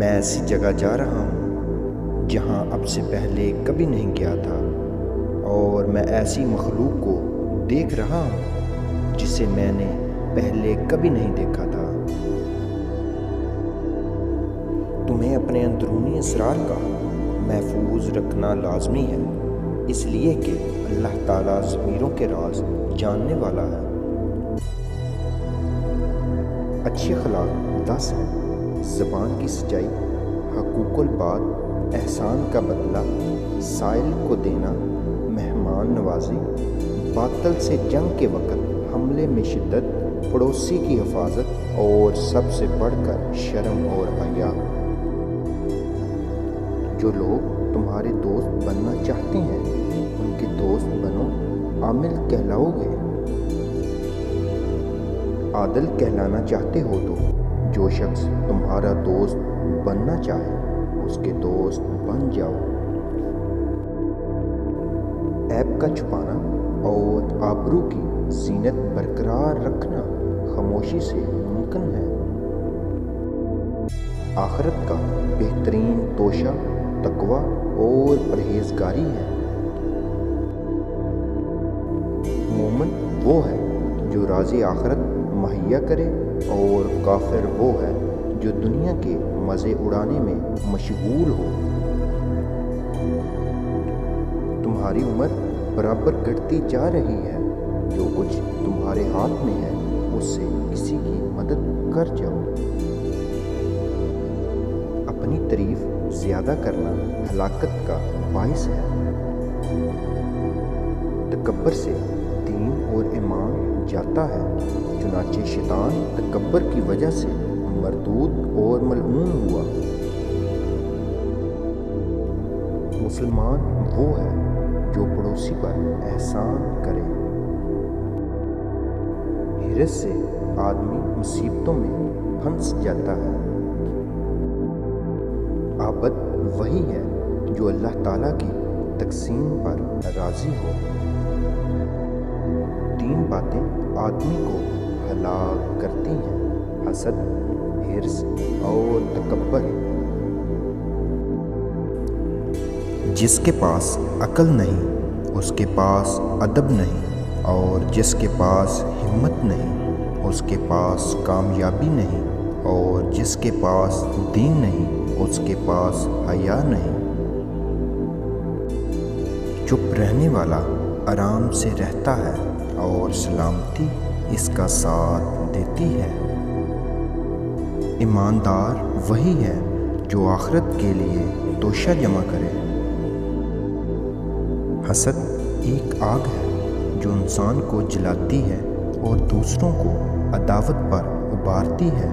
میں ایسی جگہ جا رہا ہوں جہاں اب سے پہلے کبھی نہیں گیا تھا، اور میں ایسی مخلوق کو دیکھ رہا ہوں جسے میں نے پہلے کبھی نہیں دیکھا تھا۔ تمہیں اپنے اندرونی اسرار کا محفوظ رکھنا لازمی ہے، اس لیے کہ اللہ تعالیٰ ضمیروں کے راز جاننے والا ہے۔ اچھی اخلاق 10 ہیں: زبان کی سچائی، حقوق الباد، احسان کا بدلہ، سائل کو دینا، مہمان نوازی، باطل سے جنگ کے وقت حملے میں شدت، پڑوسی کی حفاظت، اور سب سے بڑھ کر شرم اور حیا۔ جو لوگ تمہارے دوست بننا چاہتے ہیں ان کے دوست بنو، عامل کہلاؤ گے۔ عادل کہلانا چاہتے ہو تو جو شخص تمہارا دوست بننا چاہے اس کے دوست بن جاؤ۔ عیب کا چھپانا اور آبرو کی زینت برقرار رکھنا خاموشی سے ممکن ہے۔ آخرت کا بہترین توشہ تقویٰ اور پرہیزگاری ہے۔ مومن وہ ہے جو راضی آخرت مہیا کرے، اور کافر وہ ہے جو دنیا کے مزے اڑانے میں مشغول ہو۔ تمہاری عمر برابر گھٹتی جا رہی ہے، جو کچھ تمہارے ہاتھ میں ہے اس سے کسی کی مدد کر جاؤ۔ اپنی تعریف زیادہ کرنا ہلاکت کا باعث ہے۔ تکبر سے دین اور ایمان جاتا ہے، چنانچہ شیطان تکبر کی وجہ سے مردود اور ملعون ہوا۔ مسلمان وہ ہے جو پڑوسی پر احسان کرے۔ حرص سے آدمی مصیبتوں میں پھنس جاتا ہے۔ عابد وہی ہے جو اللہ تعالیٰ کی تقسیم پر راضی ہو۔ 3 باتیں آدمی کو ہلاک کرتی ہیں: حسد، حرص اور تکبر۔ جس کے پاس عقل نہیں اس کے پاس ادب نہیں، اور جس کے پاس ہمت نہیں اس کے پاس کامیابی نہیں، اور جس کے پاس دین نہیں اس کے پاس حیا نہیں۔ چپ رہنے والا آرام سے رہتا ہے اور سلامتی اس کا ساتھ دیتی ہے۔ ایماندار وہی ہے جو آخرت کے لیے توشہ جمع کرے۔ حسد ایک آگ ہے جو انسان کو جلاتی ہے اور دوسروں کو عداوت پر ابھارتی ہے۔